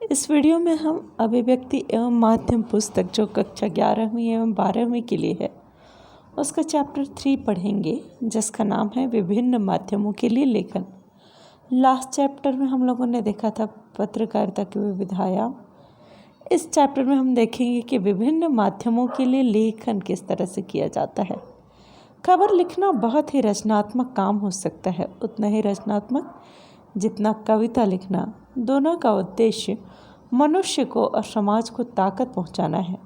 इस वीडियो में हम अभिव्यक्ति एवं माध्यम पुस्तक जो कक्षा 11वीं एवं 12वीं के लिए है उसका चैप्टर 3 पढ़ेंगे, जिसका नाम है विभिन्न माध्यमों के लिए लेखन। लास्ट चैप्टर में हम लोगों ने देखा था पत्रकारिता के विविधायाम। इस चैप्टर में हम देखेंगे कि विभिन्न माध्यमों के लिए लेखन किस तरह से किया जाता है। खबर लिखना बहुत ही रचनात्मक काम हो सकता है, उतना ही रचनात्मक जितना कविता लिखना। दोनों का उद्देश्य मनुष्य को और समाज को ताकत पहुंचाना है।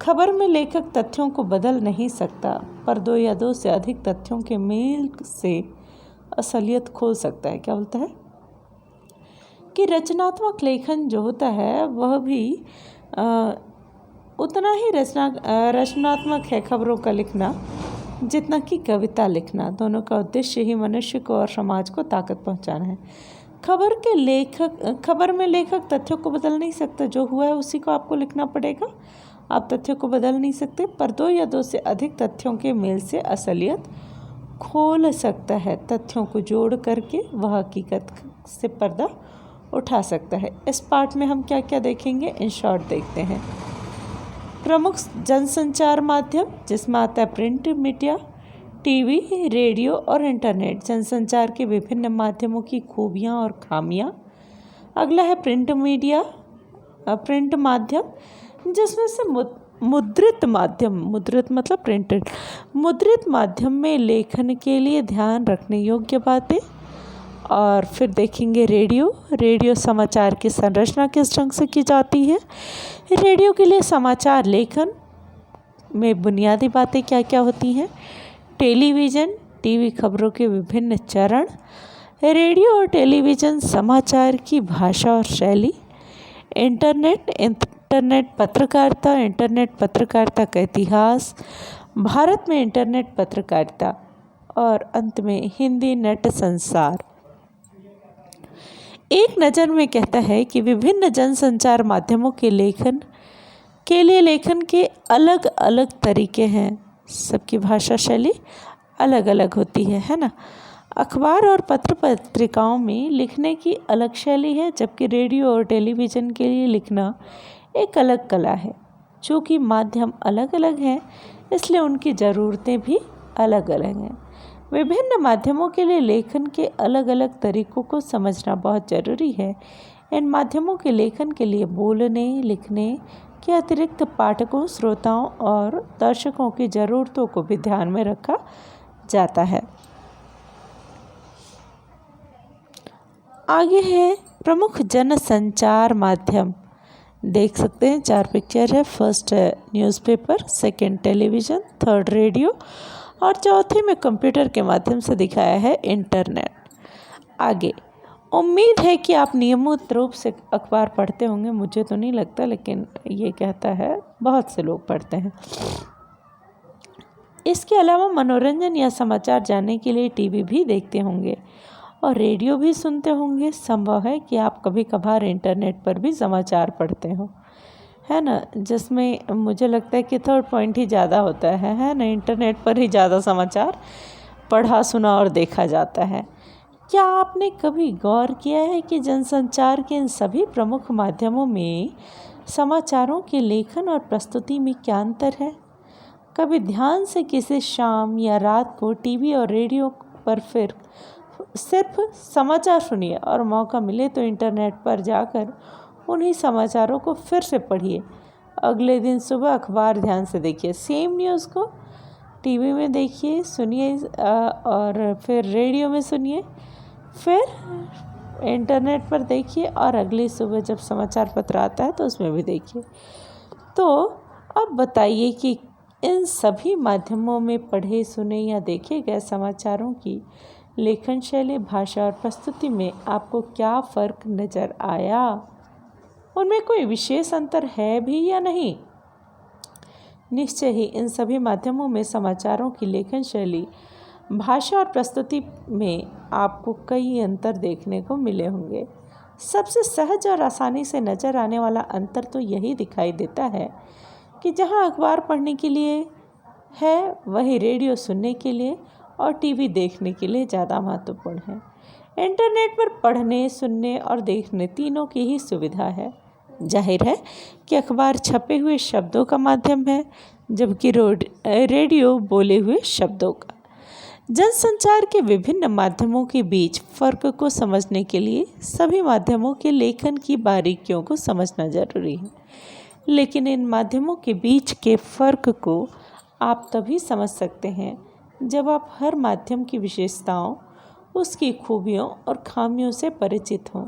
खबर में लेखक तथ्यों को बदल नहीं सकता, पर दो या दो से अधिक तथ्यों के मेल से असलियत खोल सकता है। क्या बोलता है कि रचनात्मक लेखन जो होता है वह भी उतना ही रचनात्मक है खबरों का लिखना जितना कि कविता लिखना। दोनों का उद्देश्य ही मनुष्य को और समाज को ताकत पहुंचाना है। खबर में लेखक तथ्यों को बदल नहीं सकता, जो हुआ है उसी को आपको लिखना पड़ेगा। आप तथ्यों को बदल नहीं सकते, पर दो या दो से अधिक तथ्यों के मेल से असलियत खोल सकता है। तथ्यों को जोड़ करके वह हकीकत से पर्दा उठा सकता है। इस पार्ट में हम क्या क्या देखेंगे, इन शॉर्ट देखते हैं। प्रमुख जनसंचार माध्यम, जिसमें आता है प्रिंट मीडिया, टीवी, रेडियो और इंटरनेट। जनसंचार के विभिन्न माध्यमों की खूबियां और खामियां। अगला है प्रिंट माध्यम, जिसमें से मुद्रित माध्यम, मुद्रित मतलब प्रिंटेड, मुद्रित माध्यम में लेखन के लिए ध्यान रखने योग्य बातें। और फिर देखेंगे रेडियो समाचार की संरचना किस ढंग से की जाती है। रेडियो के लिए समाचार लेखन में बुनियादी बातें क्या क्या होती हैं। टेलीविज़न, टीवी खबरों के विभिन्न चरण। रेडियो और टेलीविज़न समाचार की भाषा और शैली। इंटरनेट पत्रकारिता का इतिहास। भारत में इंटरनेट पत्रकारिता। और अंत में हिंदी नेट संसार। एक नज़र में कहता है कि विभिन्न जनसंचार माध्यमों के लेखन के अलग अलग तरीके हैं। सबकी भाषा शैली अलग अलग होती है ना। अखबार और पत्रिकाओं में लिखने की अलग शैली है, जबकि रेडियो और टेलीविज़न के लिए लिखना एक अलग कला है। चूँकि माध्यम अलग अलग हैं, इसलिए उनकी ज़रूरतें भी अलग अलग हैं। विभिन्न माध्यमों के लिए लेखन के अलग अलग तरीकों को समझना बहुत ज़रूरी है। इन माध्यमों के लेखन के लिए बोलने लिखने के अतिरिक्त पाठकों, श्रोताओं और दर्शकों की ज़रूरतों को भी ध्यान में रखा जाता है। आगे है प्रमुख जनसंचार माध्यम। देख सकते हैं 4 पिक्चर है। फर्स्ट है newspaper, second television, third radio और चौथे में कंप्यूटर के माध्यम से दिखाया है इंटरनेट। आगे, उम्मीद है कि आप नियमित रूप से अखबार पढ़ते होंगे। मुझे तो नहीं लगता, लेकिन ये कहता है बहुत से लोग पढ़ते हैं। इसके अलावा मनोरंजन या समाचार जानने के लिए टीवी भी देखते होंगे और रेडियो भी सुनते होंगे। संभव है कि आप कभी कभार इंटरनेट पर भी समाचार पढ़ते हो, है ना, जिसमें मुझे लगता है कि थर्ड पॉइंट ही ज़्यादा होता है ना। इंटरनेट पर ही ज़्यादा समाचार पढ़ा, सुना और देखा जाता है। क्या आपने कभी गौर किया है कि जनसंचार के इन सभी प्रमुख माध्यमों में समाचारों के लेखन और प्रस्तुति में क्या अंतर है? कभी ध्यान से किसी शाम या रात को टीवी और रेडियो पर फिर सिर्फ समाचार सुनिए और मौका मिले तो इंटरनेट पर जाकर उन्हीं समाचारों को फिर से पढ़िए। अगले दिन सुबह अखबार ध्यान से देखिए। सेम न्यूज़ को टीवी में देखिए, सुनिए और फिर रेडियो में सुनिए, फिर इंटरनेट पर देखिए और अगली सुबह जब समाचार पत्र आता है तो उसमें भी देखिए। तो अब बताइए कि इन सभी माध्यमों में पढ़े, सुने या देखे गए समाचारों की लेखन शैली, भाषा और प्रस्तुति में आपको क्या फ़र्क नज़र आया? उनमें कोई विशेष अंतर है भी या नहीं? निश्चय ही इन सभी माध्यमों में समाचारों की लेखन शैली, भाषा और प्रस्तुति में आपको कई अंतर देखने को मिले होंगे। सबसे सहज और आसानी से नज़र आने वाला अंतर तो यही दिखाई देता है कि जहां अखबार पढ़ने के लिए है, वही रेडियो सुनने के लिए और टीवी देखने के लिए ज़्यादा महत्वपूर्ण है। इंटरनेट पर पढ़ने, सुनने और देखने तीनों की ही सुविधा है। जाहिर है कि अखबार छपे हुए शब्दों का माध्यम है, जबकि रेडियो बोले हुए शब्दों का। जनसंचार के विभिन्न माध्यमों के बीच फर्क को समझने के लिए सभी माध्यमों के लेखन की बारीकियों को समझना जरूरी है। लेकिन इन माध्यमों के बीच के फर्क को आप तभी समझ सकते हैं जब आप हर माध्यम की विशेषताओं, उसकी खूबियों और खामियों से परिचित हों।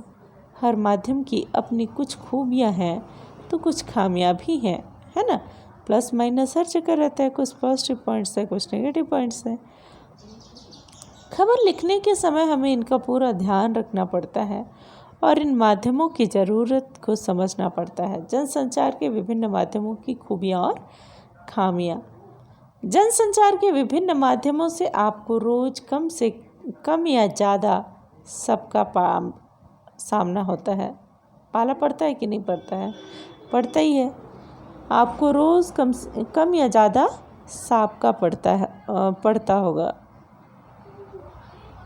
हर माध्यम की अपनी कुछ खूबियां हैं तो कुछ खामियां भी हैं, है ना। प्लस माइनस हर जगह रहता है, कुछ पॉजिटिव पॉइंट्स है, कुछ नेगेटिव पॉइंट्स हैं। खबर लिखने के समय हमें इनका पूरा ध्यान रखना पड़ता है और इन माध्यमों की ज़रूरत को समझना पड़ता है। जनसंचार के विभिन्न माध्यमों की खूबियाँ और खामियाँ। जनसंचार के विभिन्न माध्यमों से आपको रोज़ कम से कम या ज़्यादा सबका सामना होता है। पाला पड़ता है कि नहीं पड़ता है? पड़ता ही है। आपको रोज़ कम या ज़्यादा सबका पड़ता होगा।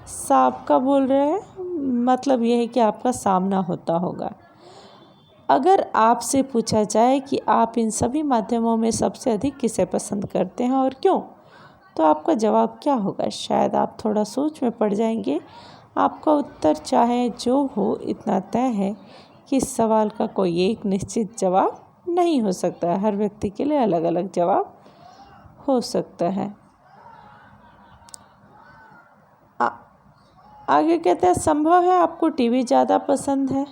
सबका बोल रहे हैं, मतलब यह है कि आपका सामना होता होगा। अगर आपसे पूछा जाए कि आप इन सभी माध्यमों में सबसे अधिक किसे पसंद करते हैं और क्यों, तो आपका जवाब क्या होगा? शायद आप थोड़ा सोच में पड़ जाएंगे। आपका उत्तर चाहे जो हो, इतना तय है कि इस सवाल का कोई एक निश्चित जवाब नहीं हो सकता है। हर व्यक्ति के लिए अलग अलग जवाब हो सकता है। आगे कहते हैं, संभव है आपको टीवी ज़्यादा पसंद है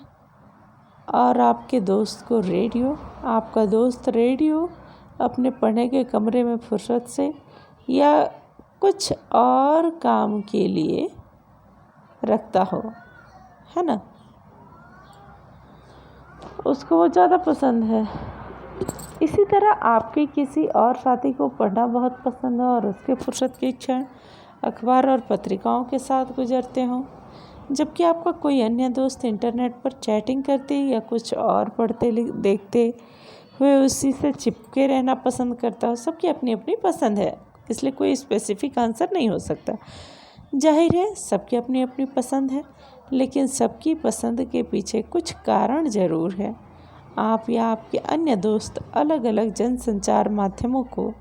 और आपके दोस्त को रेडियो। आपका दोस्त रेडियो अपने पढ़ने के कमरे में फुर्सत से या कुछ और काम के लिए रखता हो, है ना, उसको वो ज़्यादा पसंद है। इसी तरह आपके किसी और साथी को पढ़ना बहुत पसंद है और उसके फुर्सत के क्षण अखबार और पत्रिकाओं के साथ गुजरते हों, जबकि आपका कोई अन्य दोस्त इंटरनेट पर चैटिंग करते या कुछ और पढ़ते देखते हुए उसी से चिपके रहना पसंद करता हो। सबकी अपनी अपनी पसंद है, इसलिए कोई स्पेसिफिक आंसर नहीं हो सकता। जाहिर है सबकी अपनी अपनी पसंद है, लेकिन सबकी पसंद के पीछे कुछ कारण ज़रूर है। आप या आपके अन्य दोस्त अलग अलग जनसंचार माध्यमों को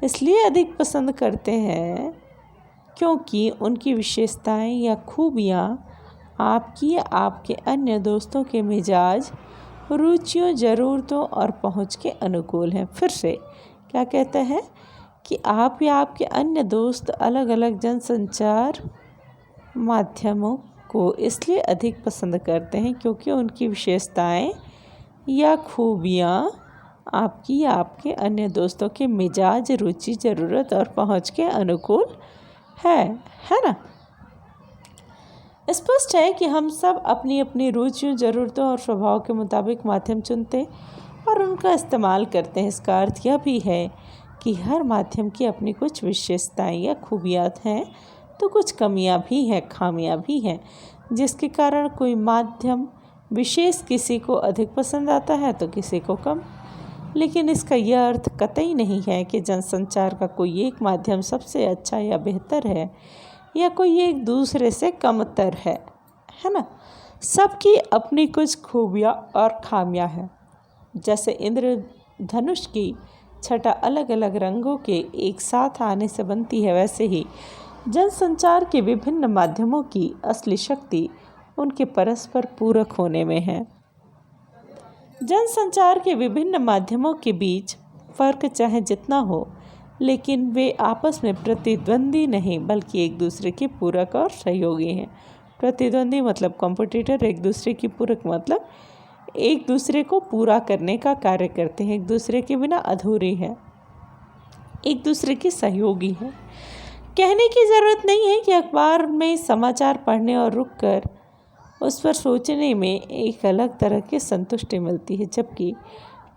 इसलिए अधिक पसंद करते हैं क्योंकि उनकी विशेषताएं या खूबियाँ आपकी या आपके अन्य दोस्तों के मिजाज, रुचियों, ज़रूरतों और पहुंच के अनुकूल हैं। फिर से क्या कहते हैं कि आप या आपके अन्य दोस्त अलग अलग जनसंचार माध्यमों को इसलिए अधिक पसंद करते हैं क्योंकि उनकी विशेषताएं या खूबियाँ आपकी या आपके अन्य दोस्तों के मिजाज, रुचि, ज़रूरत और पहुंच के अनुकूल है ना। स्पष्ट है कि हम सब अपनी अपनी रुचियों, ज़रूरतों और स्वभाव के मुताबिक माध्यम चुनते और उनका इस्तेमाल करते हैं। इसका अर्थ यह भी है कि हर माध्यम की अपनी कुछ विशेषताएं या खूबियाँ हैं तो कुछ कमियां भी हैं, खामियां भी हैं, जिसके कारण कोई माध्यम विशेष किसी को अधिक पसंद आता है तो किसी को कम। लेकिन इसका यह अर्थ कतई नहीं है कि जनसंचार का कोई एक माध्यम सबसे अच्छा या बेहतर है या कोई एक दूसरे से कमतर है ना। सबकी अपनी कुछ खूबियाँ और खामियाँ हैं। जैसे इंद्रधनुष की छटा अलग अलग रंगों के एक साथ आने से बनती है, वैसे ही जनसंचार के विभिन्न माध्यमों की असली शक्ति उनके परस्पर पूरक होने में है। जनसंचार के विभिन्न माध्यमों के बीच फर्क चाहे जितना हो, लेकिन वे आपस में प्रतिद्वंदी नहीं बल्कि एक दूसरे के पूरक और सहयोगी हैं। प्रतिद्वंदी मतलब कॉम्पिटिटर, एक दूसरे की पूरक मतलब एक दूसरे को पूरा करने का कार्य करते हैं, एक दूसरे के बिना अधूरे हैं, एक दूसरे के सहयोगी हैं। कहने की ज़रूरत नहीं है कि अखबार में समाचार पढ़ने और रुककर उस पर सोचने में एक अलग तरह की संतुष्टि मिलती है, जबकि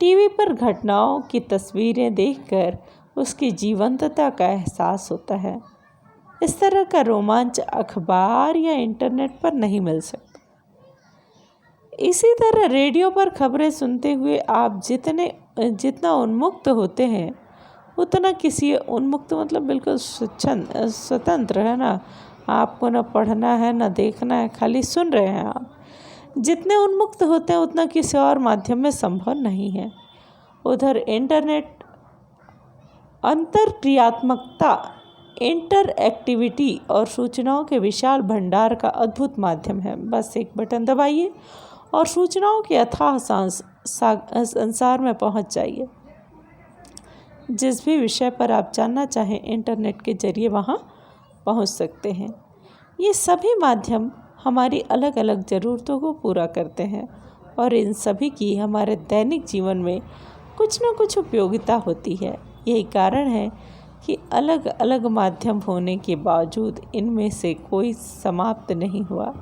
टीवी पर घटनाओं की तस्वीरें देखकर उसकी जीवंतता का एहसास होता है। इस तरह का रोमांच अखबार या इंटरनेट पर नहीं मिल सकता। इसी तरह रेडियो पर खबरें सुनते हुए आप जितना उन्मुक्त होते हैं उतना किसी उन्मुक्त मतलब बिल्कुल स्वतंत्र, है ना, आपको न पढ़ना है न देखना है, खाली सुन रहे हैं आप। जितने उन्मुक्त होते हैं उतना किसी और माध्यम में संभव नहीं है। उधर इंटरनेट अंतरक्रियात्मकता, इंटरएक्टिविटी और सूचनाओं के विशाल भंडार का अद्भुत माध्यम है। बस एक बटन दबाइए और सूचनाओं के अथाह संसार में पहुंच जाइए। जिस भी विषय पर आप जानना चाहें, इंटरनेट के जरिए वहां पहुंच सकते हैं। ये सभी माध्यम हमारी अलग अलग ज़रूरतों को पूरा करते हैं और इन सभी की हमारे दैनिक जीवन में कुछ न कुछ उपयोगिता होती है। यही कारण है कि अलग अलग माध्यम होने के बावजूद इनमें से कोई समाप्त नहीं हुआ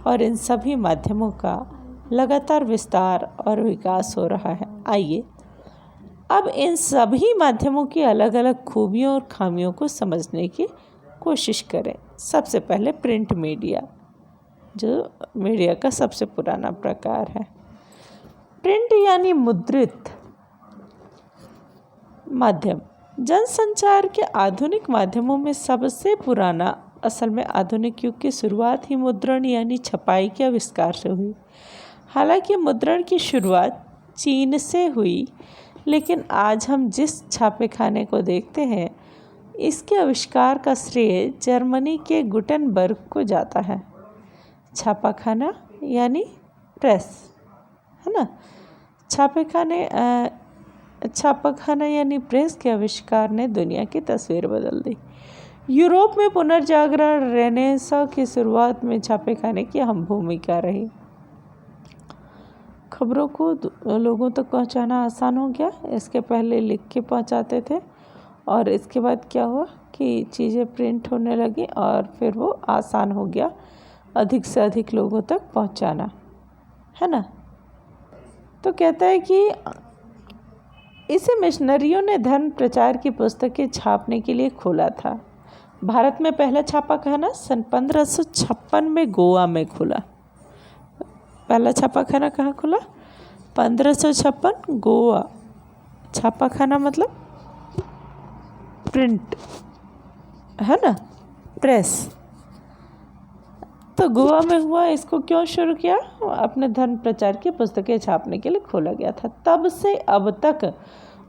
और इन सभी माध्यमों का लगातार विस्तार और विकास हो रहा है। आइए अब इन सभी माध्यमों की अलग अलग खूबियों और खामियों को समझने की कोशिश करें। सबसे पहले प्रिंट मीडिया, जो मीडिया का सबसे पुराना प्रकार है। प्रिंट यानी मुद्रित माध्यम जनसंचार के आधुनिक माध्यमों में सबसे पुराना। असल में आधुनिक युग की शुरुआत ही मुद्रण यानी छपाई के आविष्कार से हुई। हालांकि मुद्रण की शुरुआत चीन से हुई, लेकिन आज हम जिस छापेखाने को देखते हैं इसके आविष्कार का श्रेय जर्मनी के गुटेनबर्ग को जाता है। छापाखाना यानी प्रेस, है ना। छापाखाना यानी प्रेस के आविष्कार ने दुनिया की तस्वीर बदल दी। यूरोप में पुनर्जागरण रेनेसां की शुरुआत में छापेखाने की अहम भूमिका रही। खबरों को लोगों तक पहुंचाना आसान हो गया। इसके पहले लिख के पहुंचाते थे और इसके बाद क्या हुआ कि चीज़ें प्रिंट होने लगी और फिर वो आसान हो गया अधिक से अधिक लोगों तक पहुंचाना, है ना। तो कहता है कि इसे मिशनरियों ने धर्म प्रचार की पुस्तकें छापने के लिए खोला था। भारत में पहला छापाखाना सन 1556 में गोवा में खुला। पहला छापाखाना कहाँ खुला? 1556 गोवा। छापाखाना मतलब प्रिंट, है ना, प्रेस। तो गोवा में हुआ। इसको क्यों शुरू किया? अपने धर्म प्रचार की पुस्तकें छापने के लिए खोला गया था। तब से अब तक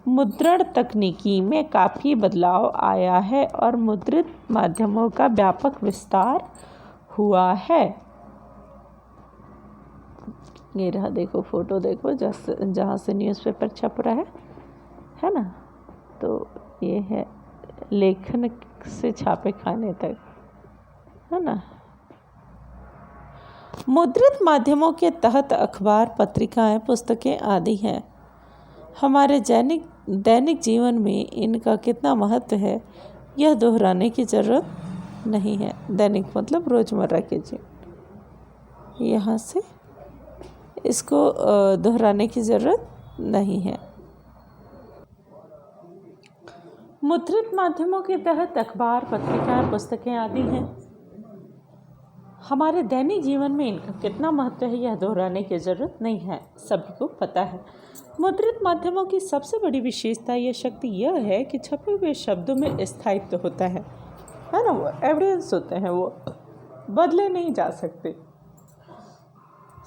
मुद्रण तकनीकी में काफ़ी बदलाव आया है और मुद्रित माध्यमों का व्यापक विस्तार हुआ है। ये रहा, देखो फोटो देखो, जहाँ से न्यूज़पेपर छप रहा है ना। तो ये है लेखन से छापे खाने तक, है ना। मुद्रित माध्यमों के तहत अखबार, पत्रिकाएं, पुस्तकें आदि हैं। हमारे दैनिक जीवन में इनका कितना महत्व है यह दोहराने की ज़रूरत नहीं है। दैनिक मतलब रोज़मर्रा के जीवन, यहाँ से इसको दोहराने की ज़रूरत नहीं है। मुद्रित माध्यमों के तहत अखबार, पत्रिकाएं, पुस्तकें आदि हैं। हमारे दैनिक जीवन में इनका कितना महत्व है यह दोहराने की ज़रूरत नहीं है, सभी को पता है। मुद्रित माध्यमों की सबसे बड़ी विशेषता या शक्ति यह है कि छपे हुए शब्दों में स्थायित्व होता है ना। वो एविडेंस होते हैं, वो बदले नहीं जा सकते,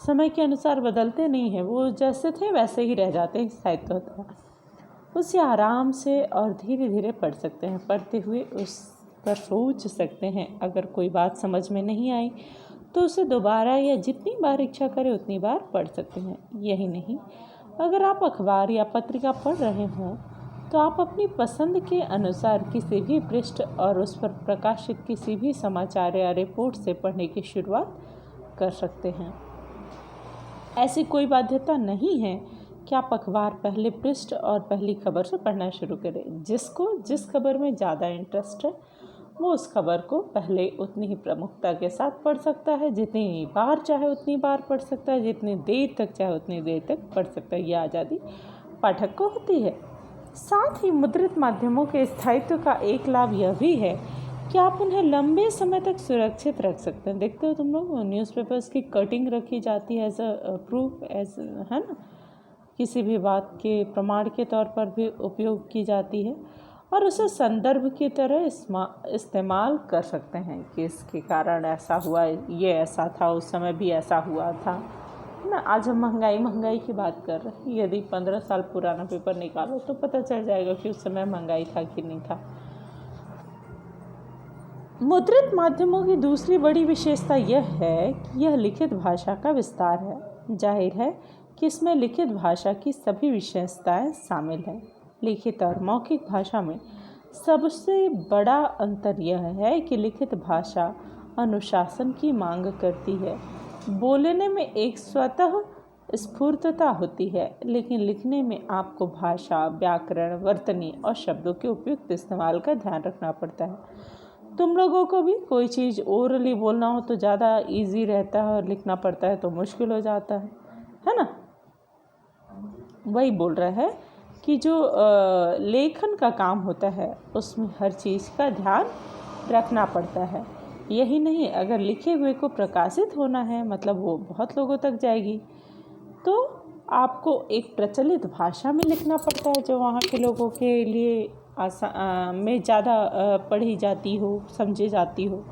समय के अनुसार बदलते नहीं हैं, वो जैसे थे वैसे ही रह जाते हैं, स्थायित्व होता है। उसे आराम से और धीरे धीरे पढ़ सकते हैं। पढ़ते हुए उस पर सोच सकते हैं। अगर कोई बात समझ में नहीं आई तो उसे दोबारा या जितनी बार इच्छा करे उतनी बार पढ़ सकते हैं। यही नहीं, अगर आप अखबार या पत्रिका पढ़ रहे हों तो आप अपनी पसंद के अनुसार किसी भी पृष्ठ और उस पर प्रकाशित किसी भी समाचार या रिपोर्ट से पढ़ने की शुरुआत कर सकते हैं। ऐसी कोई बाध्यता नहीं है कि आप अखबार पहले पृष्ठ और पहली खबर से पढ़ना शुरू करें। जिसको जिस खबर में ज़्यादा इंटरेस्ट है वो उस खबर को पहले उतनी ही प्रमुखता के साथ पढ़ सकता है। जितनी बार चाहे उतनी बार पढ़ सकता है, जितनी देर तक चाहे उतनी देर तक पढ़ सकता है। यह आज़ादी पाठक को होती है। साथ ही मुद्रित माध्यमों के स्थायित्व का एक लाभ यह भी है कि आप उन्हें लंबे समय तक सुरक्षित रख सकते हैं। देखते हो तुम लोग, न्यूज़पेपर्स की कटिंग रखी जाती है एज अ प्रूफ, है ना, किसी भी बात के प्रमाण के तौर पर भी उपयोग की जाती है। और उसे संदर्भ की तरह इस्तेमाल कर सकते हैं कि इसके कारण ऐसा हुआ, ये ऐसा था, उस समय भी ऐसा हुआ था ना। आज हम महंगाई की बात कर रहे हैं, यदि 15 साल पुराना पेपर निकालो तो पता चल जाएगा कि उस समय महंगाई था कि नहीं था। मुद्रित माध्यमों की दूसरी बड़ी विशेषता यह है कि यह लिखित भाषा का विस्तार है। जाहिर है कि इसमें लिखित भाषा की सभी विशेषताएं शामिल हैं। लिखित और मौखिक भाषा में सबसे बड़ा अंतर यह है कि लिखित भाषा अनुशासन की मांग करती है। बोलने में एक स्वतः स्फूर्तता होती है, लेकिन लिखने में आपको भाषा, व्याकरण, वर्तनी और शब्दों के उपयुक्त इस्तेमाल का ध्यान रखना पड़ता है। तुम लोगों को भी कोई चीज़ ओरली बोलना हो तो ज़्यादा इजी रहता है और लिखना पड़ता है तो मुश्किल हो जाता है ना। वही बोल रहा है कि जो लेखन का काम होता है उसमें हर चीज़ का ध्यान रखना पड़ता है। यही नहीं, अगर लिखे हुए को प्रकाशित होना है, मतलब वो बहुत लोगों तक जाएगी, तो आपको एक प्रचलित भाषा में लिखना पड़ता है जो वहाँ के लोगों के लिए में ज़्यादा पढ़ी जाती हो, समझी जाती हो,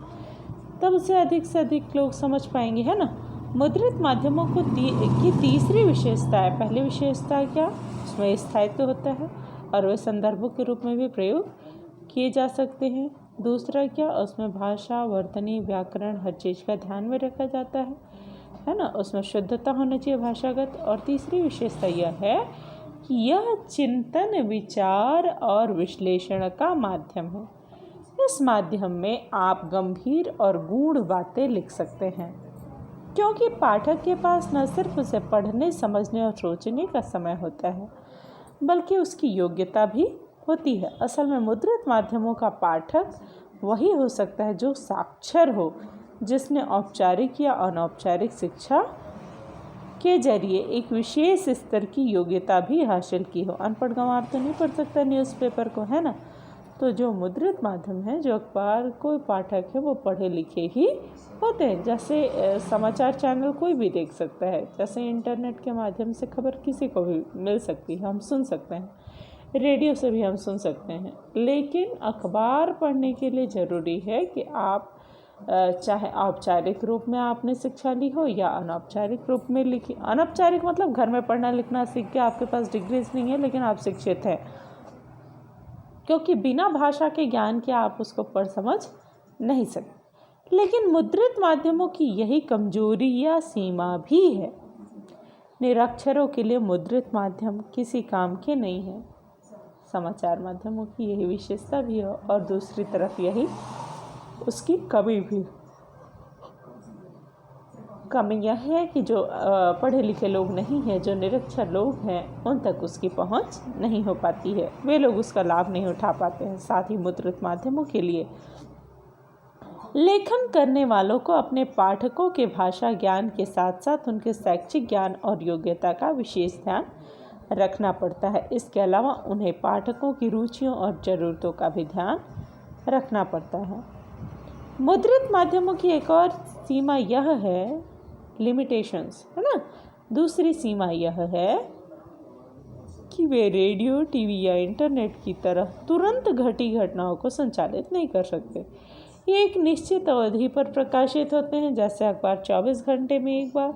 तब उसे अधिक से अधिक लोग समझ पाएंगे, है ना। मुद्रित माध्यमों को की तीसरी विशेषता है, पहली विशेषता क्या, उसमें स्थायित्व होता है और वे संदर्भों के रूप में भी प्रयोग किए जा सकते हैं। दूसरा क्या, उसमें भाषा, वर्तनी, व्याकरण, हर चीज़ का ध्यान में रखा जाता है ना। उसमें शुद्धता होनी चाहिए भाषागत। और तीसरी विशेषता यह है कि यह चिंतन, विचार और विश्लेषण का माध्यम है। इस माध्यम में आप गंभीर और गूढ़ बातें लिख सकते हैं, क्योंकि पाठक के पास न सिर्फ उसे पढ़ने, समझने और सोचने का समय होता है, बल्कि उसकी योग्यता भी होती है। असल में मुद्रित माध्यमों का पाठक वही हो सकता है जो साक्षर हो, जिसने औपचारिक या अनौपचारिक शिक्षा के जरिए एक विशेष स्तर की योग्यता भी हासिल की हो। अनपढ़ गंवार तो नहीं पढ़ सकता न्यूज़पेपर को, है ना। तो जो मुद्रित माध्यम है, जो अखबार कोई पाठक है, वो पढ़े लिखे ही होते हैं। जैसे समाचार चैनल कोई भी देख सकता है, जैसे इंटरनेट के माध्यम से खबर किसी को भी मिल सकती है, हम सुन सकते हैं, रेडियो से भी हम सुन सकते हैं। लेकिन अखबार पढ़ने के लिए ज़रूरी है कि आप चाहे औपचारिक रूप में आपने शिक्षा ली हो या अनौपचारिक रूप में लिखी। अनौपचारिक मतलब घर में पढ़ना लिखना सीख के, आपके पास डिग्रीज नहीं है लेकिन आप शिक्षित हैं, क्योंकि बिना भाषा के ज्ञान के आप उसको पढ़ समझ नहीं सकते। लेकिन मुद्रित माध्यमों की यही कमजोरी या सीमा भी है। निरक्षरों के लिए मुद्रित माध्यम किसी काम के नहीं है। समाचार माध्यमों की यही विशेषता भी है और दूसरी तरफ यही उसकी कमी भी। कमी यह है कि जो पढ़े लिखे लोग नहीं हैं, जो निरक्षर लोग हैं, उन तक उसकी पहुंच नहीं हो पाती है, वे लोग उसका लाभ नहीं उठा पाते हैं। साथ ही मुद्रित माध्यमों के लिए लेखन करने वालों को अपने पाठकों के भाषा ज्ञान के साथ साथ उनके शैक्षिक ज्ञान और योग्यता का विशेष ध्यान रखना पड़ता है। इसके अलावा उन्हें पाठकों की रुचियों और ज़रूरतों का भी ध्यान रखना पड़ता है। मुद्रित माध्यमों की एक और सीमा यह है, लिमिटेशंस, है ना। दूसरी सीमा यह है कि वे रेडियो, टीवी या इंटरनेट की तरह तुरंत घटी घटनाओं को संचालित नहीं कर सकते। ये एक निश्चित अवधि पर प्रकाशित होते हैं, जैसे अखबार 24 घंटे में एक बार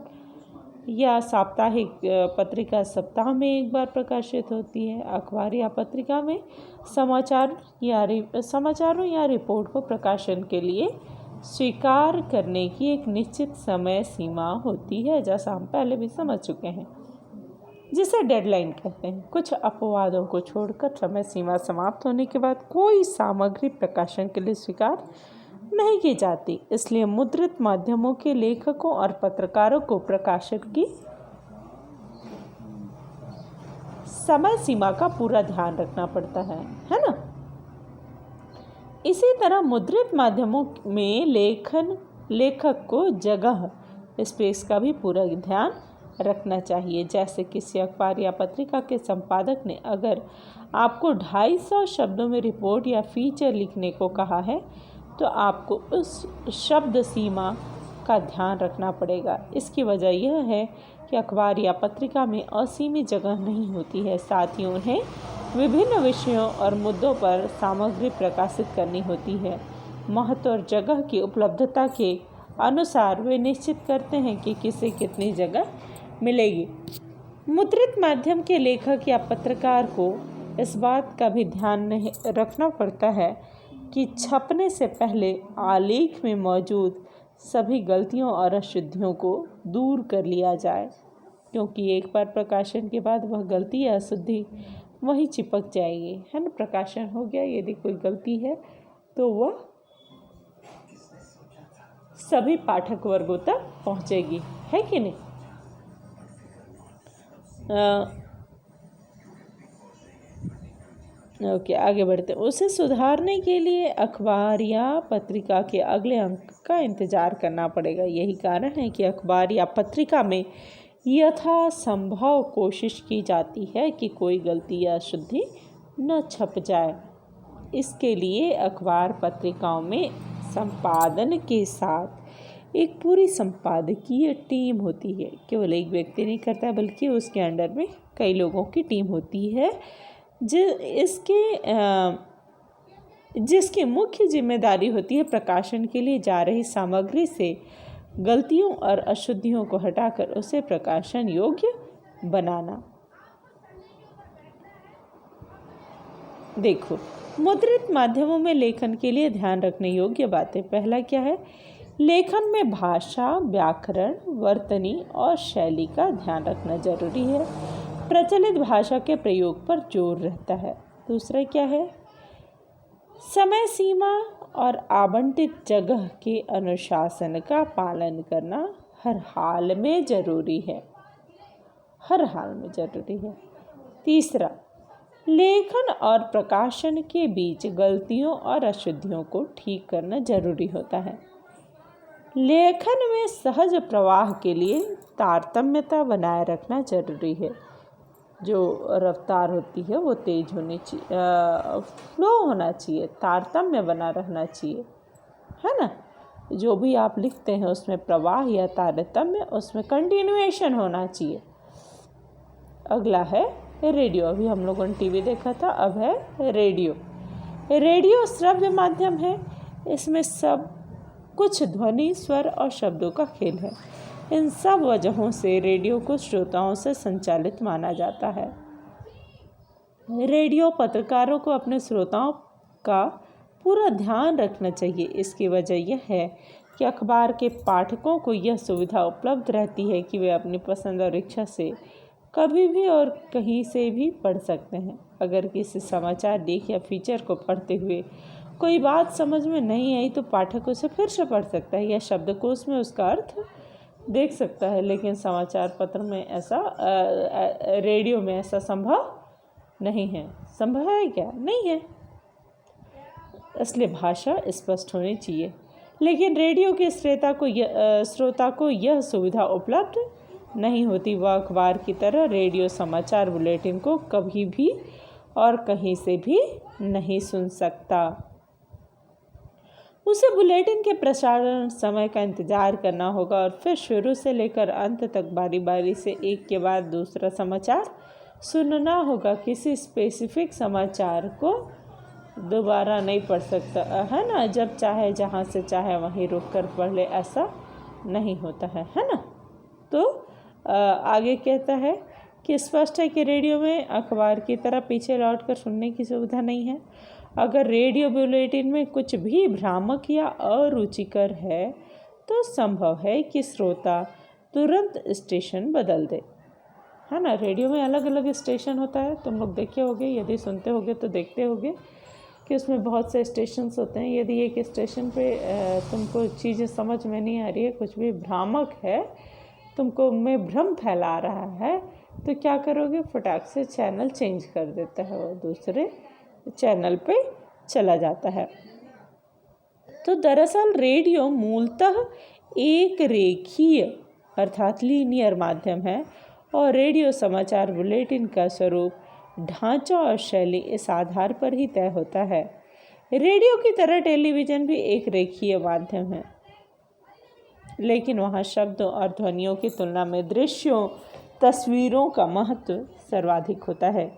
या साप्ताहिक पत्रिका सप्ताह में एक बार प्रकाशित होती है। अखबार या पत्रिका में समाचारों या रिपोर्ट को प्रकाशन के लिए स्वीकार करने की एक निश्चित समय सीमा होती है, जैसा हम पहले भी समझ चुके हैं, जिसे डेडलाइन कहते हैं। कुछ अपवादों को छोड़कर समय सीमा समाप्त होने के बाद कोई सामग्री प्रकाशन के लिए स्वीकार नहीं की जाती। इसलिए मुद्रित माध्यमों के लेखकों और पत्रकारों को प्रकाशन की समय सीमा का पूरा ध्यान रखना पड़ता है ना। इसी तरह मुद्रित माध्यमों में लेखक को जगह, स्पेस का भी पूरा ध्यान रखना चाहिए। जैसे किसी अखबार या पत्रिका के संपादक ने अगर आपको 250 शब्दों में रिपोर्ट या फीचर लिखने को कहा है, तो आपको उस शब्द सीमा का ध्यान रखना पड़ेगा। इसकी वजह यह है कि अखबार या पत्रिका में असीमित जगह नहीं होती है, साथ ही उन्हें विभिन्न विषयों और मुद्दों पर सामग्री प्रकाशित करनी होती है। महत्व और जगह की उपलब्धता के अनुसार वे निश्चित करते हैं कि किसे कितनी जगह मिलेगी। मुद्रित माध्यम के लेखक या पत्रकार को इस बात का भी ध्यान रखना पड़ता है कि छपने से पहले आलेख में मौजूद सभी गलतियों और अशुद्धियों को दूर कर लिया जाए, क्योंकि एक बार प्रकाशन के बाद वह गलती या अशुद्धि वहीं चिपक जाएगी, है ना। प्रकाशन हो गया, यदि कोई गलती है तो वह सभी पाठक वर्गों तक पहुंचेगी, है कि नहीं। ओके, आगे बढ़ते हैं। उसे सुधारने के लिए अखबार या पत्रिका के अगले अंक का इंतजार करना पड़ेगा। यही कारण है कि अखबार या पत्रिका में यथासंभव कोशिश की जाती है कि कोई गलती या अशुद्धि न छप जाए। इसके लिए अखबार पत्रिकाओं में संपादन के साथ एक पूरी संपादकीय टीम होती है। केवल एक व्यक्ति नहीं करता है, बल्कि उसके अंडर में कई लोगों की टीम होती है जिसकी मुख्य जिम्मेदारी होती है प्रकाशन के लिए जा रही सामग्री से गलतियों और अशुद्धियों को हटाकर उसे प्रकाशन योग्य बनाना। देखो, मुद्रित माध्यमों में लेखन के लिए ध्यान रखने योग्य बातें। पहला क्या है? लेखन में भाषा, व्याकरण, वर्तनी और शैली का ध्यान रखना जरूरी है। प्रचलित भाषा के प्रयोग पर जोर रहता है। दूसरा क्या है? समय सीमा और आवंटित जगह के अनुशासन का पालन करना हर हाल में जरूरी है, हर हाल में जरूरी है। तीसरा, लेखन और प्रकाशन के बीच गलतियों और अशुद्धियों को ठीक करना जरूरी होता है। लेखन में सहज प्रवाह के लिए तारतम्यता बनाए रखना जरूरी है। जो रफ्तार होती है वो तेज होनी चाहिए, फ्लो होना चाहिए, तारतम्य बना रहना चाहिए, है ना। जो भी आप लिखते हैं उसमें प्रवाह या तारतम्य, उसमें कंटिन्यूएशन होना चाहिए। अगला है रेडियो। अभी हम लोगों ने टीवी देखा था, अब है रेडियो। रेडियो श्रव्य माध्यम है। इसमें सब कुछ ध्वनि, स्वर और शब्दों का खेल है। इन सब वजहों से रेडियो को श्रोताओं से संचालित माना जाता है। रेडियो पत्रकारों को अपने श्रोताओं का पूरा ध्यान रखना चाहिए। इसकी वजह यह है कि अखबार के पाठकों को यह सुविधा उपलब्ध रहती है कि वे अपनी पसंद और इच्छा से कभी भी और कहीं से भी पढ़ सकते हैं। अगर किसी समाचार, लेख या फीचर को पढ़ते हुए कोई बात समझ में नहीं आई तो पाठक उसे फिर से पढ़ सकता है या शब्दकोश में उसका अर्थ देख सकता है। लेकिन समाचार पत्र में ऐसा, रेडियो में ऐसा संभव नहीं है। संभव है क्या? नहीं है, इसलिए भाषा स्पष्ट होनी चाहिए। लेकिन रेडियो के श्रोता को यह सुविधा उपलब्ध नहीं होती। वह अखबार की तरह रेडियो समाचार बुलेटिन को कभी भी और कहीं से भी नहीं सुन सकता। उसे बुलेटिन के प्रसारण समय का इंतजार करना होगा और फिर शुरू से लेकर अंत तक बारी बारी से एक के बाद दूसरा समाचार सुनना होगा। किसी स्पेसिफिक समाचार को दोबारा नहीं पढ़ सकता, है ना। जब चाहे, जहाँ से चाहे वहीं रुक कर पढ़ ले, ऐसा नहीं होता है ना। तो आगे कहता है कि स्पष्ट है कि रेडियो में अखबार की तरह पीछे लौटकर सुनने की सुविधा नहीं है। अगर रेडियो बुलेटिन में कुछ भी भ्रामक या अरुचिकर है तो संभव है कि श्रोता तुरंत स्टेशन बदल दे, है ना। रेडियो में अलग अलग स्टेशन होता है, तुम लोग देखे होगे, यदि सुनते होगे तो देखते होगे कि उसमें बहुत से स्टेशंस होते हैं। यदि एक स्टेशन पे तुमको चीज़ें समझ में नहीं आ रही है, कुछ भी भ्रामक है, तुमको में भ्रम फैला रहा है, तो क्या करोगे? फटाक से चैनल चेंज कर देता है, वो दूसरे चैनल पे चला जाता है। तो दरअसल रेडियो मूलतः एक रेखीय अर्थात लीनियर माध्यम है और रेडियो समाचार बुलेटिन का स्वरूप, ढांचा और शैली इस आधार पर ही तय होता है। रेडियो की तरह टेलीविज़न भी एक रेखीय माध्यम है, लेकिन वहाँ शब्दों और ध्वनियों की तुलना में दृश्यों, तस्वीरों का महत्व सर्वाधिक होता है।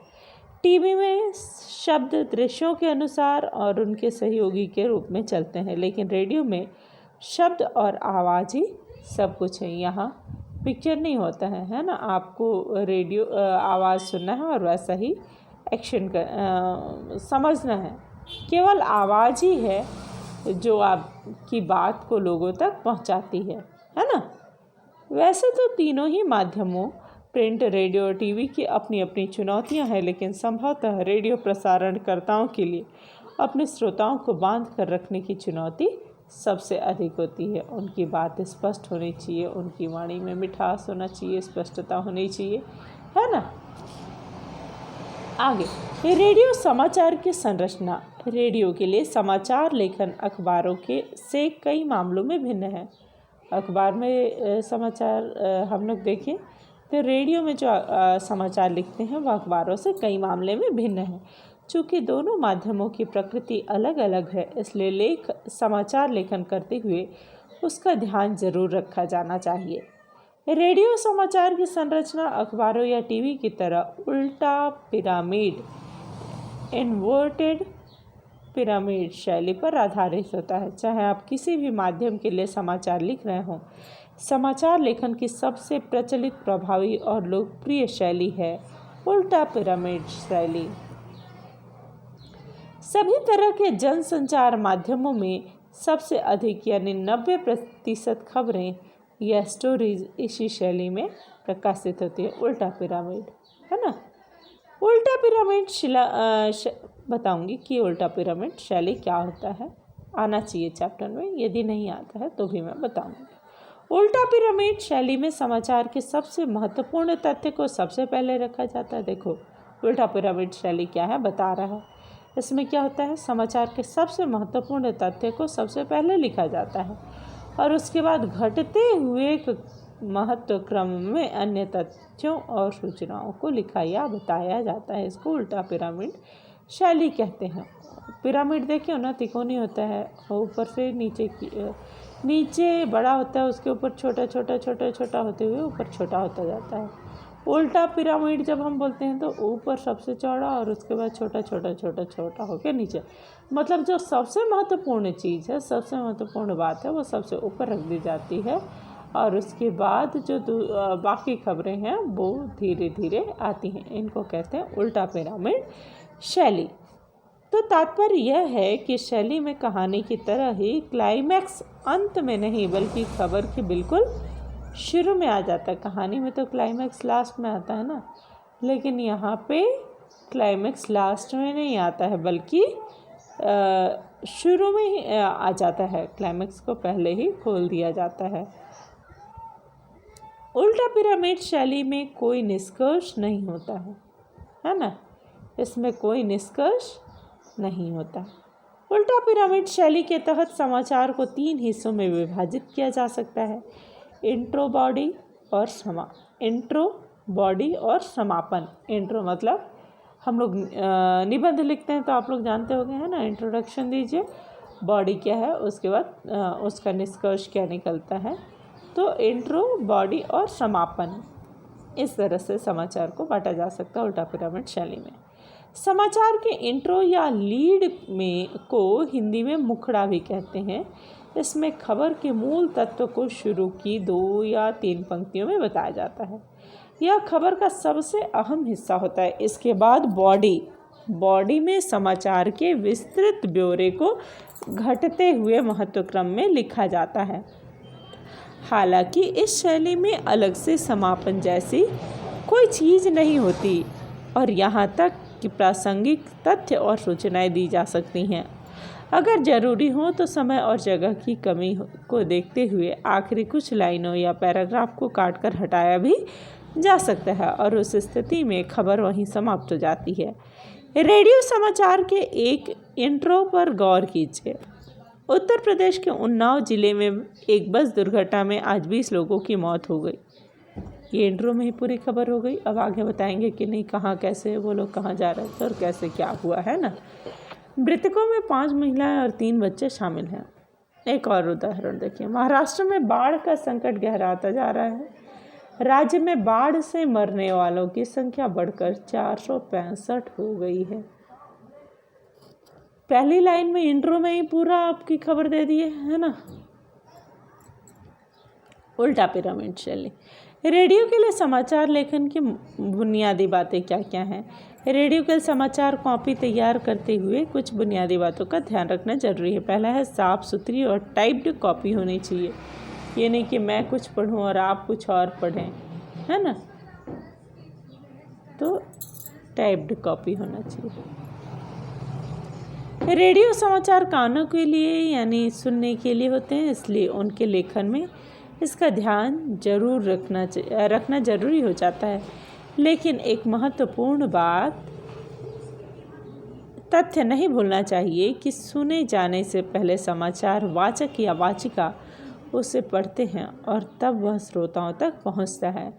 टीवी में शब्द दृश्यों के अनुसार और उनके सहयोगी के रूप में चलते हैं, लेकिन रेडियो में शब्द और आवाज़ ही सब कुछ है। यहाँ पिक्चर नहीं होता है ना। आपको रेडियो आवाज़ सुनना है और वैसा ही एक्शन समझना है। केवल आवाज़ ही है जो आपकी बात को लोगों तक पहुंचाती है ना। वैसे तो तीनों ही माध्यमों प्रिंट, रेडियो और टीवी की अपनी अपनी चुनौतियां हैं, लेकिन संभवतः रेडियो प्रसारणकर्ताओं के लिए अपने श्रोताओं को बांध कर रखने की चुनौती सबसे अधिक होती है। उनकी बात स्पष्ट होनी चाहिए, उनकी वाणी में मिठास होना चाहिए, स्पष्टता होनी चाहिए, है ना। आगे, रेडियो समाचार की संरचना। रेडियो के लिए समाचार लेखन अखबारों के से कई मामलों में भिन्न है। अखबार में समाचार हम लोग देखें तो रेडियो में जो समाचार लिखते हैं वह अखबारों से कई मामले में भिन्न है। चूँकि दोनों माध्यमों की प्रकृति अलग अलग है, इसलिए समाचार लेखन करते हुए उसका ध्यान जरूर रखा जाना चाहिए। रेडियो समाचार की संरचना अखबारों या टीवी की तरह उल्टा पिरामिड, इन्वर्टेड पिरामिड शैली पर आधारित होता है। चाहे आप किसी भी माध्यम के लिए समाचार लिख रहे हों, समाचार लेखन की सबसे प्रचलित, प्रभावी और लोकप्रिय शैली है उल्टा पिरामिड शैली। सभी तरह के जनसंचार माध्यमों में सबसे अधिक यानी 90% खबरें या स्टोरीज इसी शैली में प्रकाशित होती है, उल्टा पिरामिड, है ना। उल्टा पिरामिड बताऊंगी कि उल्टा पिरामिड शैली क्या होता है। आना चाहिए चैप्टर में, यदि नहीं आता है तो भी मैं बताऊंगी। उल्टा पिरामिड शैली में समाचार के सबसे महत्वपूर्ण तथ्य को सबसे पहले रखा जाता है। देखो उल्टा पिरामिड शैली क्या है बता रहा है। इसमें क्या होता है, समाचार के सबसे महत्वपूर्ण तथ्य को सबसे पहले लिखा जाता है और उसके बाद घटते हुए महत्व क्रम में अन्य तथ्यों और सूचनाओं को लिखा या बताया जाता है। इसको उल्टा पिरामिड शैली कहते हैं। पिरामिड देखिए ना, तिकोनी होता है, ऊपर से नीचे बड़ा होता है, उसके ऊपर छोटा छोटा छोटा छोटा होते हुए ऊपर छोटा होता जाता है। उल्टा पिरामिड जब हम बोलते हैं तो ऊपर सबसे चौड़ा और उसके बाद छोटा छोटा छोटा छोटा होकर नीचे, मतलब जो सबसे महत्वपूर्ण चीज़ है, सबसे महत्वपूर्ण बात है, वो सबसे ऊपर रख दी जाती है और उसके बाद जो बाकी खबरें हैं वो धीरे धीरे आती हैं। इनको कहते हैं उल्टा पिरामिड शैली। तो तात्पर्य यह है कि शैली में कहानी की तरह ही क्लाइमैक्स अंत में नहीं बल्कि खबर के बिल्कुल शुरू में आ जाता है। कहानी में तो क्लाइमैक्स लास्ट में आता है ना, लेकिन यहाँ पे क्लाइमैक्स लास्ट में नहीं आता है बल्कि शुरू में ही आ जाता है। क्लाइमैक्स को पहले ही खोल दिया जाता है। उल्टा पिरामिड शैली में कोई निष्कर्ष नहीं होता है ना। इसमें कोई निष्कर्ष नहीं होता। उल्टा पिरामिड शैली के तहत समाचार को 3 हिस्सों में विभाजित किया जा सकता है, इंट्रो, बॉडी और समापन। इंट्रो मतलब हम लोग निबंध लिखते हैं तो आप लोग जानते होंगे, है ना, इंट्रोडक्शन दीजिए। बॉडी क्या है, उसके बाद उसका निष्कर्ष क्या निकलता है। तो इंट्रो, बॉडी और समापन, इस तरह से समाचार को बांटा जा सकता है उल्टा पिरामिड शैली में। समाचार के इंट्रो या लीड को हिंदी में मुखड़ा भी कहते हैं। इसमें खबर के मूल तत्व को शुरू की 2 या 3 पंक्तियों में बताया जाता है। यह खबर का सबसे अहम हिस्सा होता है। इसके बाद बॉडी में समाचार के विस्तृत ब्यौरे को घटते हुए महत्वक्रम में लिखा जाता है। हालांकि इस शैली में अलग से समापन जैसी कोई चीज़ नहीं होती और यहाँ तक कि प्रासंगिक तथ्य और सूचनाएं दी जा सकती हैं। अगर ज़रूरी हो तो समय और जगह की कमी को देखते हुए आखिरी कुछ लाइनों या पैराग्राफ को काटकर हटाया भी जा सकता है और उस स्थिति में खबर वहीं समाप्त हो जाती है। रेडियो समाचार के एक इंट्रो पर गौर कीजिए। उत्तर प्रदेश के उन्नाव जिले में एक बस दुर्घटना में आज 20 लोगों की मौत हो गई। ये इंट्रो में ही पूरी खबर हो गई। अब आगे बताएंगे कि नहीं, कहाँ, कैसे, वो लोग कहाँ जा रहे थे और कैसे क्या हुआ, है ना। मृतकों में 5 महिलाएं और 3 बच्चे शामिल हैं। एक और उदाहरण देखिए, महाराष्ट्र में बाढ़ का संकट गहराता जा रहा है। राज्य में बाढ़ से मरने वालों की संख्या बढ़कर 465 हो गई है। पहली लाइन में इंट्रो में ही पूरा आपकी खबर दे दी है ना। उल्टा पिरामिड शैली। रेडियो के लिए समाचार लेखन की बुनियादी बातें क्या क्या हैं? रेडियो के समाचार कॉपी तैयार करते हुए कुछ बुनियादी बातों का ध्यान रखना जरूरी है। पहला है साफ सुथरी और टाइप्ड कॉपी होनी चाहिए। ये नहीं कि मैं कुछ पढ़ूं और आप कुछ और पढ़ें, है ना। तो टाइप्ड कॉपी होना चाहिए। रेडियो समाचार कानों के लिए यानी सुनने के लिए होते हैं, इसलिए उनके लेखन में इसका ध्यान जरूर रखना जरूरी हो जाता है। लेकिन एक महत्वपूर्ण तथ्य नहीं भूलना चाहिए कि सुने जाने से पहले समाचार वाचक या वाचिका उसे पढ़ते हैं और तब वह श्रोताओं तक पहुंचता है।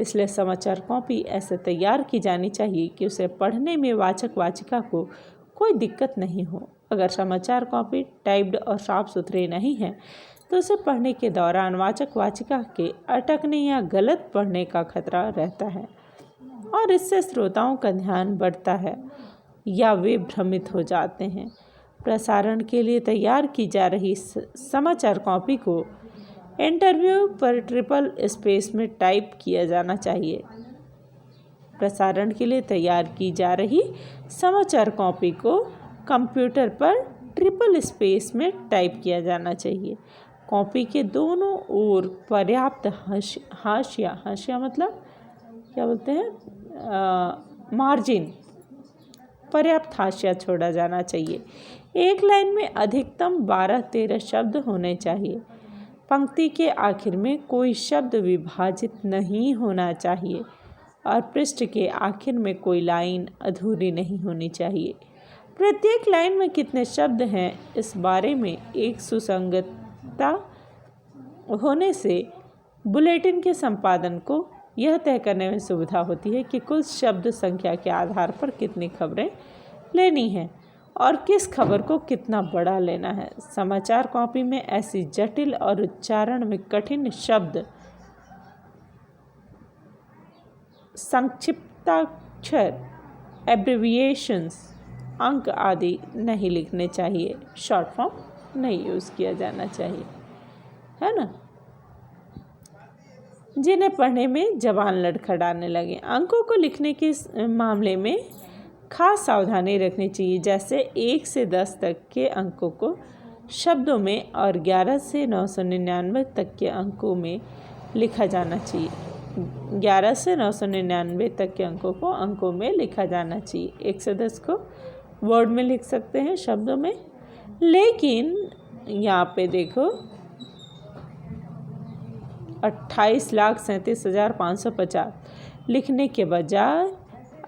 इसलिए समाचार कॉपी ऐसे तैयार की जानी चाहिए कि उसे पढ़ने में वाचक वाचिका को कोई दिक्कत नहीं हो। अगर समाचार कॉपी टाइप्ड और साफ सुथरे नहीं है तो उसे पढ़ने के दौरान वाचक वाचिका के अटकने या गलत पढ़ने का खतरा रहता है और इससे श्रोताओं का ध्यान बढ़ता है या वे भ्रमित हो जाते हैं। प्रसारण के लिए तैयार की जा रही समाचार कॉपी को इंटरव्यू पर ट्रिपल स्पेस में टाइप किया जाना चाहिए। प्रसारण के लिए तैयार की जा रही समाचार कॉपी को कंप्यूटर पर ट्रिपल स्पेस में टाइप किया जाना चाहिए। कॉपी के दोनों ओर पर्याप्त हाशिया मतलब क्या बोलते हैं, मार्जिन, पर्याप्त हाशिया छोड़ा जाना चाहिए। एक लाइन में अधिकतम 12-13 शब्द होने चाहिए। पंक्ति के आखिर में कोई शब्द विभाजित नहीं होना चाहिए और पृष्ठ के आखिर में कोई लाइन अधूरी नहीं होनी चाहिए। प्रत्येक लाइन में कितने शब्द हैं इस बारे में एक सुसंगतता होने से बुलेटिन के संपादन को यह तय करने में सुविधा होती है कि कुल शब्द संख्या के आधार पर कितनी खबरें लेनी हैं और किस खबर को कितना बड़ा लेना है। समाचार कॉपी में ऐसी जटिल और उच्चारण में कठिन शब्द, संक्षिप्ताक्षर, एब्रिविएशंस, अंक आदि नहीं लिखने चाहिए। शॉर्ट फॉर्म नहीं यूज़ किया जाना चाहिए, है ना, जिन्हें पढ़ने में जबान लड़खड़ाने लगे। अंकों को लिखने के मामले में खास सावधानी रखनी चाहिए। जैसे 1 से 10 तक के अंकों को शब्दों में और 11 से 999 तक के अंकों में लिखा जाना चाहिए। 11 से 999 तक के अंकों को अंकों में लिखा जाना चाहिए। 1 से 10 को वर्ड में लिख सकते हैं, शब्दों में। लेकिन यहाँ पे देखो 28,37,550 लिखने के बजाय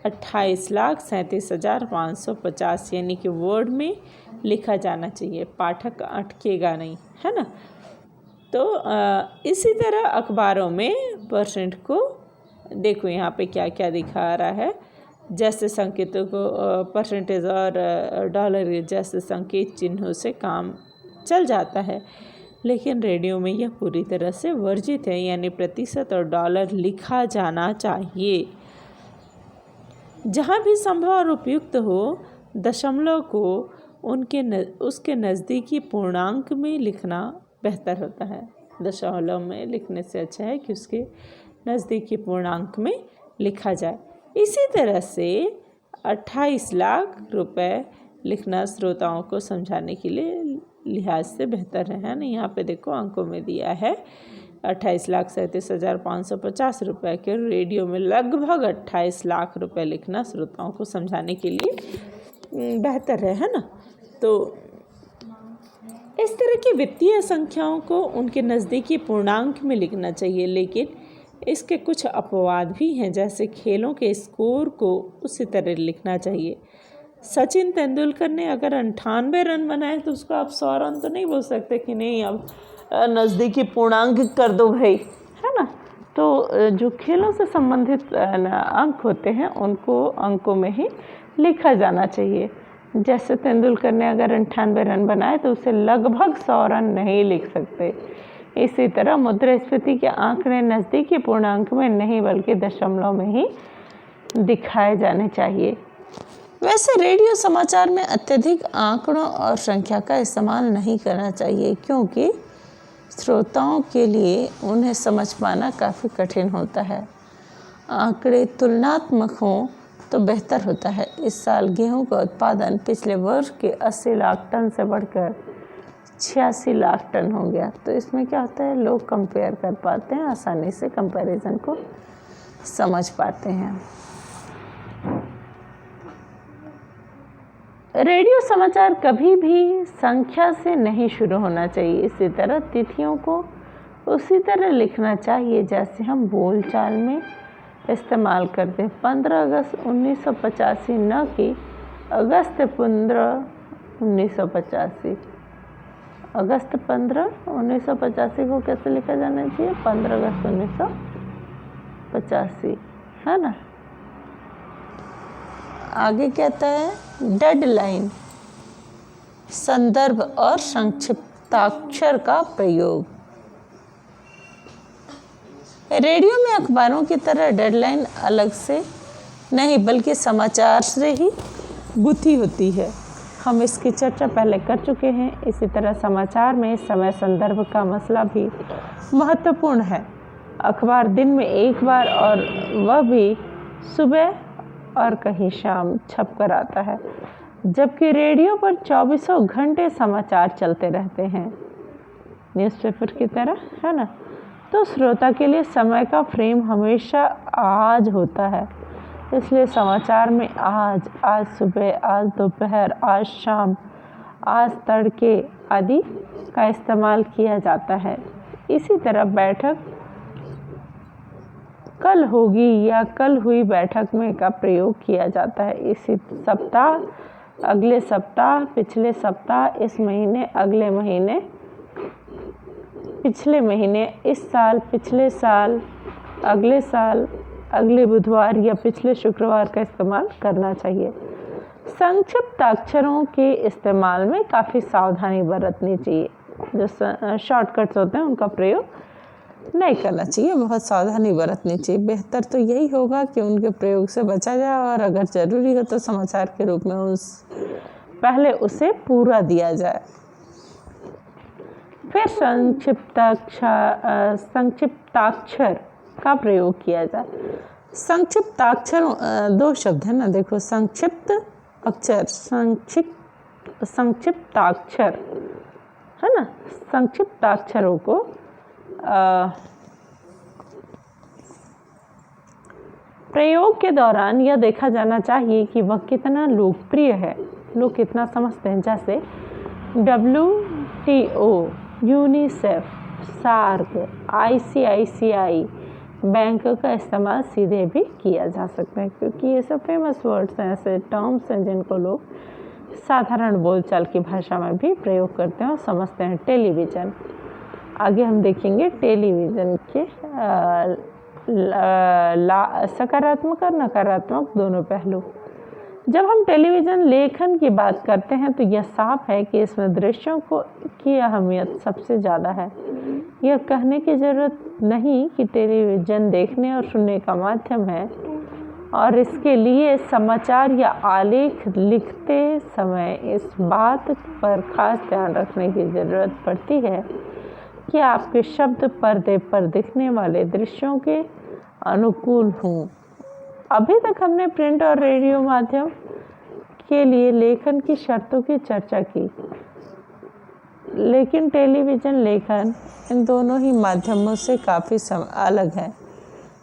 28,37,550 यानी कि वर्ड में लिखा जाना चाहिए। पाठक अटकेगा नहीं, है ना। तो इसी तरह अखबारों में परसेंट को देखो यहाँ पे क्या क्या दिखा रहा है। जैसे संकेतों को परसेंटेज और डॉलर जैसे संकेत चिन्हों से काम चल जाता है, लेकिन रेडियो में यह पूरी तरह से वर्जित है, यानी प्रतिशत और डॉलर लिखा जाना चाहिए। जहाँ भी संभव और उपयुक्त हो, दशमलव को उसके नज़दीकी पूर्णांक में लिखना बेहतर होता है। दशमलव में लिखने से अच्छा है कि उसके नज़दीकी पूर्णांक में लिखा जाए। इसी तरह से 28 लाख रुपए लिखना श्रोताओं को समझाने के लिए लिहाज से बेहतर है ना। यहाँ पे देखो अंकों में दिया है 28,37,550 रुपये के। रेडियो में लगभग 28 लाख रुपए लिखना श्रोताओं को समझाने के लिए बेहतर है ना। तो इस तरह की वित्तीय संख्याओं को उनके नज़दीकी पूर्णांक में लिखना चाहिए, लेकिन इसके कुछ अपवाद भी हैं। जैसे खेलों के स्कोर को उसी तरह लिखना चाहिए। सचिन तेंदुलकर ने अगर 98 रन बनाए तो उसको आप 100 रन तो नहीं बोल सकते कि नहीं अब नज़दीकी पूर्णांक कर दो भाई, है ना। तो जो खेलों से संबंधित अंक होते हैं उनको अंकों में ही लिखा जाना चाहिए। जैसे तेंदुलकर ने अगर 98 रन बनाए तो उसे लगभग 100 रन नहीं लिख सकते, इसी तरह मुद्रास्फीति के आंकड़े नज़दीकी पूर्णांक में नहीं बल्कि दशमलव में ही दिखाए जाने चाहिए। वैसे रेडियो समाचार में अत्यधिक आंकड़ों और संख्या का इस्तेमाल नहीं करना चाहिए, क्योंकि श्रोताओं के लिए उन्हें समझ पाना काफ़ी कठिन होता है। आंकड़े तुलनात्मक हों तो बेहतर होता है। इस साल गेहूं का उत्पादन पिछले वर्ष के 80 लाख टन से बढ़कर 86 लाख टन हो गया। तो इसमें क्या होता है, लोग कंपेयर कर पाते हैं, आसानी से कंपैरिजन को समझ पाते हैं। रेडियो समाचार कभी भी संख्या से नहीं शुरू होना चाहिए। इसी तरह तिथियों को उसी तरह लिखना चाहिए जैसे हम बोलचाल में इस्तेमाल करते हैं। 15 अगस्त 1985 न कि अगस्त 15 1985। अगस्त 15 1985 को कैसे लिखा जाना चाहिए, 15 अगस्त 1985, है ना। आगे कहता है डेडलाइन, संदर्भ और संक्षिप्ताक्षर का प्रयोग। रेडियो में अखबारों की तरह डेडलाइन अलग से नहीं बल्कि समाचार से ही गुथी होती है। हम इसकी चर्चा पहले कर चुके हैं। इसी तरह समाचार में समय संदर्भ का मसला भी महत्वपूर्ण है। अखबार दिन में एक बार और वह भी सुबह और कहीं शाम छप कर आता है, जबकि रेडियो पर 24 घंटे समाचार चलते रहते हैं, न्यूज़पेपर की तरह, है ना। तो श्रोता के लिए समय का फ्रेम हमेशा आज होता है। इसलिए समाचार में आज सुबह, आज दोपहर, आज शाम, आज तड़के आदि का इस्तेमाल किया जाता है। इसी तरह बैठक कल होगी या कल हुई बैठक में का प्रयोग किया जाता है। इसी सप्ताह, अगले सप्ताह, पिछले सप्ताह, इस महीने, अगले महीने, पिछले महीने, इस साल, पिछले साल, अगले साल, अगले बुधवार या पिछले शुक्रवार का इस्तेमाल करना चाहिए। संक्षिप्ताक्षरों के इस्तेमाल में काफ़ी सावधानी बरतनी चाहिए। जो शॉर्टकट्स होते हैं उनका प्रयोग नहीं करना चाहिए, बहुत सावधानी बरतनी चाहिए। बेहतर तो यही होगा कि उनके प्रयोग से बचा जाए और अगर ज़रूरी हो तो समाचार के रूप में पहले उसे पूरा दिया जाए। फिर संक्षिप्ताक्षर का प्रयोग किया जाए। संक्षिप्ताक्षर दो शब्द है ना, देखो, संक्षिप्त अक्षर, संक्षिप्ताक्षर, है ना। संक्षिप्ताक्षरों को प्रयोग के दौरान यह देखा जाना चाहिए कि वह कितना लोकप्रिय है, लोग कितना समझते हैं। जैसे WTO, UNICEF, SAARC, ICICI bank का इस्तेमाल सीधे भी किया जा सकता है, क्योंकि ये सब फेमस वर्ड्स हैं, ऐसे टर्म्स हैं जिनको लोग साधारण बोलचाल की भाषा में भी प्रयोग करते हैं और समझते हैं। टेलीविज़न, आगे हम देखेंगे टेलीविज़न के सकारात्मक और नकारात्मक दोनों पहलू। जब हम टेलीविज़न लेखन की बात करते हैं तो यह साफ है कि इसमें दृश्यों की अहमियत सबसे ज़्यादा है। यह कहने की ज़रूरत नहीं कि टेलीविज़न देखने और सुनने का माध्यम है, और इसके लिए समाचार या आलेख लिखते समय इस बात पर खास ध्यान रखने की ज़रूरत पड़ती है कि आपके शब्द पर्दे पर दिखने वाले दृश्यों के अनुकूल हों। अभी तक हमने प्रिंट और रेडियो माध्यम के लिए लेखन की शर्तों की चर्चा की, लेकिन टेलीविज़न लेखन इन दोनों ही माध्यमों से काफ़ी अलग है।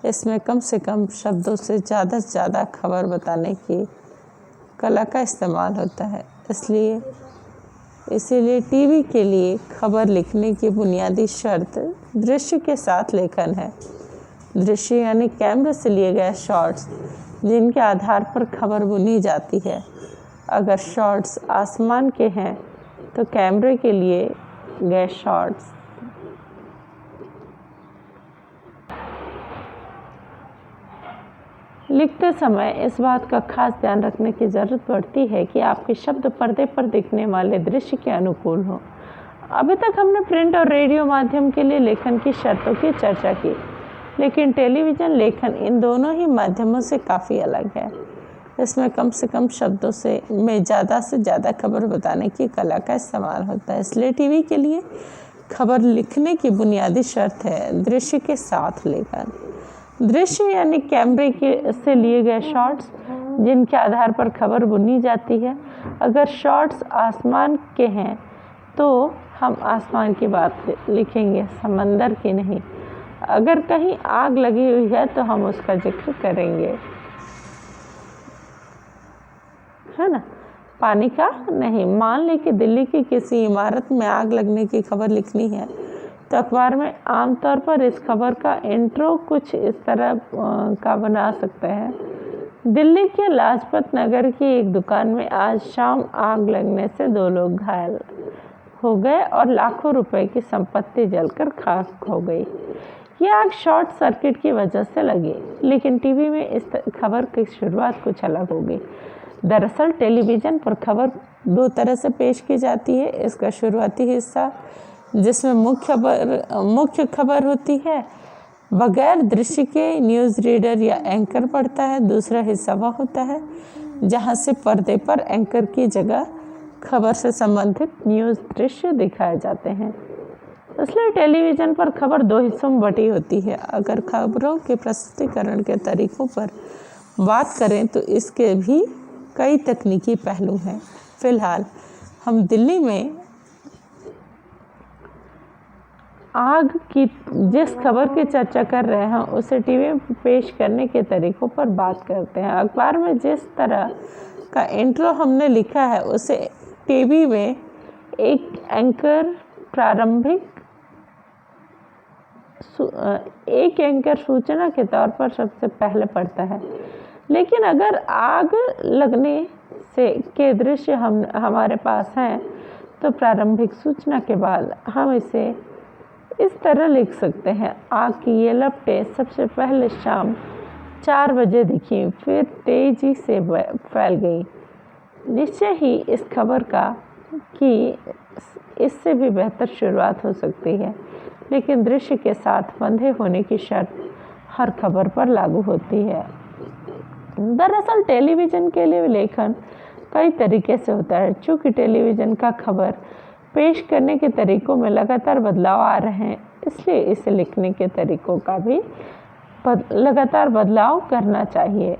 इसमें कम से कम शब्दों से ज़्यादा खबर बताने की कला का इस्तेमाल होता है। इसीलिए टीवी के लिए खबर लिखने की बुनियादी शर्त दृश्य के साथ लेखन है। दृश्य यानी कैमरे से लिए गए शॉट्स जिनके आधार पर खबर बुनी जाती है। अगर शॉट्स आसमान के हैं तो कैमरे के लिए गए शॉट्स लिखते समय इस बात का खास ध्यान रखने की ज़रूरत पड़ती है कि आपके शब्द पर्दे पर दिखने वाले दृश्य के अनुकूल हों। अभी तक हमने प्रिंट और रेडियो माध्यम के लिए लेखन की शर्तों की चर्चा की, लेकिन टेलीविज़न लेखन इन दोनों ही माध्यमों से काफ़ी अलग है। इसमें कम से कम शब्दों में ज़्यादा से ज़्यादा खबर बताने की कला का इस्तेमाल होता है। इसलिए टीवी के लिए खबर लिखने की बुनियादी शर्त है दृश्य के साथ लेखन। दृश्य यानी कैमरे से लिए गए शॉट्स जिनके आधार पर खबर बुनी जाती है। अगर शॉट्स आसमान के हैं तो हम आसमान की बात लिखेंगे, समंदर की नहीं। अगर कहीं आग लगी हुई है तो हम उसका जिक्र करेंगे, है ना, पानी का नहीं। मान लें कि दिल्ली की किसी इमारत में आग लगने की खबर लिखनी है तो अखबार में आमतौर पर इस खबर का इंट्रो कुछ इस तरह का बना सकते हैं। दिल्ली के लाजपत नगर की एक दुकान में आज शाम आग लगने से 2 लोग घायल हो गए और लाखों रुपए की संपत्ति जलकर खाक हो गई। यह आग शॉर्ट सर्किट की वजह से लगी, लेकिन टीवी में इस खबर की शुरुआत कुछ अलग हो गई। दरअसल टेलीविज़न पर खबर 2 तरह से पेश की जाती है। इसका शुरुआती हिस्सा जिसमें मुख्य खबर होती है, बगैर दृश्य के न्यूज़ रीडर या एंकर पढ़ता है। दूसरा हिस्सा वह होता है जहां से पर्दे पर एंकर की जगह खबर से संबंधित न्यूज़ दृश्य दिखाए जाते हैं। इसलिए टेलीविज़न पर खबर 2 हिस्सों में बटी होती है। अगर खबरों के प्रस्तुतीकरण के तरीकों पर बात करें तो इसके भी कई तकनीकी पहलू हैं। फिलहाल हम दिल्ली में आग की जिस खबर की चर्चा कर रहे हैं उसे टीवी में पेश करने के तरीकों पर बात करते हैं। अखबार में जिस तरह का इंट्रो हमने लिखा है उसे टीवी में एक एंकर सूचना के तौर पर सबसे पहले पढ़ता है। लेकिन अगर आग लगने के दृश्य हमारे पास हैं तो प्रारंभिक सूचना के बाद हम इसे इस तरह लिख सकते हैं, आग की ये लपटें सबसे पहले शाम 4 बजे दिखी, फिर तेजी से फैल गई। निश्चय ही इस खबर की इससे भी बेहतर शुरुआत हो सकती है, लेकिन दृश्य के साथ बंधे होने की शर्त हर खबर पर लागू होती है। दरअसल टेलीविज़न के लिए लेखन कई तरीके से होता है। चूँकि टेलीविज़न का खबर पेश करने के तरीकों में लगातार बदलाव आ रहे हैं, इसलिए इसे लिखने के तरीकों का भी लगातार बदलाव करना चाहिए।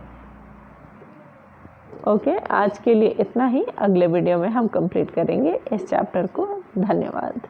ओके, आज के लिए इतना ही। अगले वीडियो में हम कंप्लीट करेंगे इस चैप्टर को। धन्यवाद।